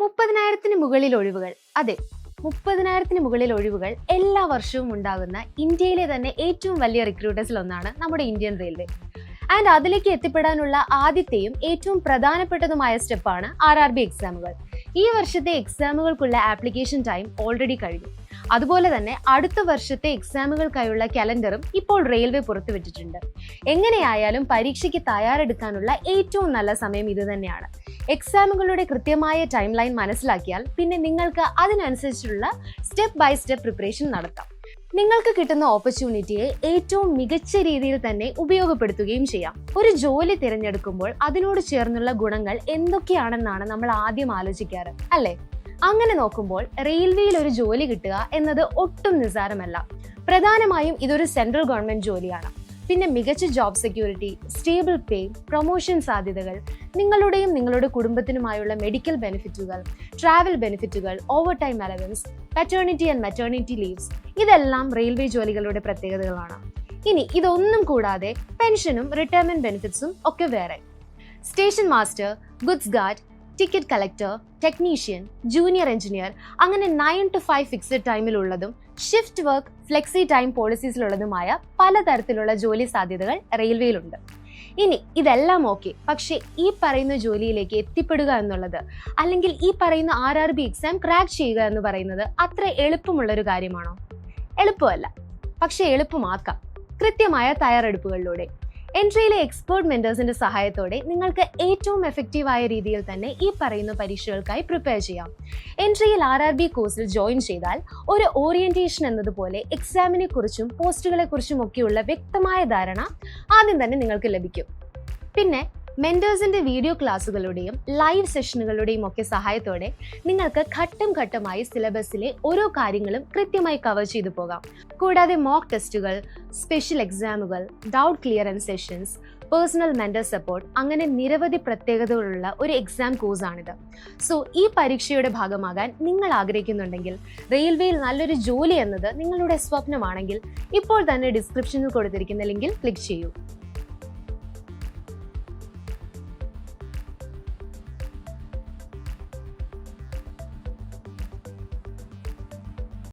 30,000-ന് മുകളിൽ ഒഴിവുകൾ. അതെ, 30,000-ന് മുകളിൽ ഒഴിവുകൾ എല്ലാ വർഷവും ഉണ്ടാകുന്ന ഇന്ത്യയിലെ തന്നെ ഏറ്റവും വലിയ റിക്രൂട്ടേഴ്സിൽ ഒന്നാണ് നമ്മുടെ ഇന്ത്യൻ റെയിൽവേ. ആൻഡ് അതിലേക്ക് എത്തിപ്പെടാനുള്ള ആദ്യത്തെയും ഏറ്റവും പ്രധാനപ്പെട്ടതുമായ സ്റ്റെപ്പാണ് RRB എക്സാമുകൾ. ഈ വർഷത്തെ എക്സാമുകൾക്കുള്ള ആപ്ലിക്കേഷൻ ടൈം ഓൾറെഡി കഴിഞ്ഞു. അതുപോലെ തന്നെ അടുത്ത വർഷത്തെ എക്സാമുകൾക്കായുള്ള കലണ്ടറും ഇപ്പോൾ റെയിൽവേ പുറത്തുവിട്ടിട്ടുണ്ട്. എങ്ങനെയായാലും പരീക്ഷയ്ക്ക് തയ്യാറെടുക്കാനുള്ള ഏറ്റവും നല്ല സമയം ഇത് തന്നെയാണ്. എക്സാമുകളുടെ കൃത്യമായ ടൈം ലൈൻ മനസ്സിലാക്കിയാൽ പിന്നെ നിങ്ങൾക്ക് അതിനനുസരിച്ചുള്ള സ്റ്റെപ്പ് ബൈ സ്റ്റെപ്പ് പ്രിപ്പറേഷൻ നടത്താം. നിങ്ങൾക്ക് കിട്ടുന്ന ഓപ്പർച്യൂണിറ്റിയെ ഏറ്റവും മികച്ച രീതിയിൽ തന്നെ ഉപയോഗപ്പെടുത്തുകയും ചെയ്യാം. ഒരു ജോലി തിരഞ്ഞെടുക്കുമ്പോൾ അതിനോട് ചേർന്നുള്ള ഗുണങ്ങൾ എന്തൊക്കെയാണെന്നാണ് നമ്മൾ ആദ്യം ആലോചിക്കാറ്, അല്ലേ? അങ്ങനെ നോക്കുമ്പോൾ റെയിൽവേയിൽ ഒരു ജോലി കിട്ടുക എന്നത് ഒട്ടും നിസ്സാരമല്ല. പ്രധാനമായും ഇതൊരു സെൻട്രൽ ഗവൺമെന്റ് ജോലിയാണ്. പിന്നെ മികച്ച job security, stable pay, promotion സാധ്യതകൾ, നിങ്ങളുടെയും നിങ്ങളുടെ കുടുംബത്തിനുമായുള്ള മെഡിക്കൽ ബെനിഫിറ്റുകൾ, ട്രാവൽ ബെനിഫിറ്റുകൾ, overtime allowance, paternity and maternity leaves, ഇതെല്ലാം റെയിൽവേ ജോലികളുടെ പ്രത്യേകതകളാണ്. ഇനി ഇതൊന്നും കൂടാതെ പെൻഷനും റിട്ടയർമെന്റ് ബെനിഫിറ്റ്സും ഒക്കെ വേറെ. Station master, goods guard, ticket collector, technician, junior engineer, അങ്ങനെ 9 to 5 ഫിക്സഡ് ടൈമിലുള്ളതും ഷിഫ്റ്റ് വർക്ക്, ഫ്ലെക്സി ടൈം പോളിസീസിലുള്ളതുമായ പലതരത്തിലുള്ള ജോലി സാധ്യതകൾ റെയിൽവേയിലുണ്ട്. ഇനി ഇതെല്ലാം ഓക്കെ, പക്ഷേ ഈ പറയുന്ന ജോലിയിലേക്ക് എത്തിപ്പെടുക എന്നുള്ളത്, അല്ലെങ്കിൽ ഈ പറയുന്ന RRB എക്സാം ക്രാക്ക് ചെയ്യുക എന്ന് പറയുന്നത് അത്ര എളുപ്പമുള്ളൊരു കാര്യമാണോ? എളുപ്പമല്ല, പക്ഷേ എളുപ്പമാക്കാം കൃത്യമായ തയ്യാറെടുപ്പുകളിലൂടെ. എൻട്രിയിലെ എക്സ്പേർട്ട് മെന്റേഴ്സിന്റെ സഹായത്തോടെ നിങ്ങൾക്ക് ഏറ്റവും എഫക്റ്റീവായ രീതിയിൽ തന്നെ ഈ പറയുന്ന പരീക്ഷകൾക്കായി പ്രിപ്പയർ ചെയ്യാം. എൻട്രിയിൽ RRB കോഴ്സിൽ ജോയിൻ ചെയ്താൽ ഒരു ഓറിയന്റേഷൻ എന്നതുപോലെ എക്സാമിനെ കുറിച്ചും പോസ്റ്റുകളെ കുറിച്ചും ഒക്കെയുള്ള വ്യക്തമായ ധാരണ ആദ്യം തന്നെ നിങ്ങൾക്ക് ലഭിക്കും. പിന്നെ മെന്റേഴ്സിന്റെ വീഡിയോ ക്ലാസ്സുകളുടെയും ലൈവ് സെഷനുകളുടെയും ഒക്കെ സഹായത്തോടെ നിങ്ങൾക്ക് ഘട്ടം ഘട്ടമായി സിലബസിലെ ഓരോ കാര്യങ്ങളും കൃത്യമായി കവർ ചെയ്തു പോകാം. കൂടാതെ മോക്ക് ടെസ്റ്റുകൾ, സ്പെഷ്യൽ എക്സാമുകൾ, doubt clearance sessions, personal mentor support, അങ്ങനെ നിരവധി പ്രത്യേകതകളുള്ള ഒരു എക്സാം കോഴ്സാണിത്. സോ ഈ പരീക്ഷയുടെ ഭാഗമാകാൻ നിങ്ങൾ ആഗ്രഹിക്കുന്നുണ്ടെങ്കിൽ, റെയിൽവേയിൽ നല്ലൊരു ജോലി എന്നത് നിങ്ങളുടെ സ്വപ്നമാണെങ്കിൽ, ഇപ്പോൾ തന്നെ ഡിസ്ക്രിപ്ഷനിൽ കൊടുത്തിരിക്കുന്ന ലിങ്കിൽ ക്ലിക്ക് ചെയ്യൂ.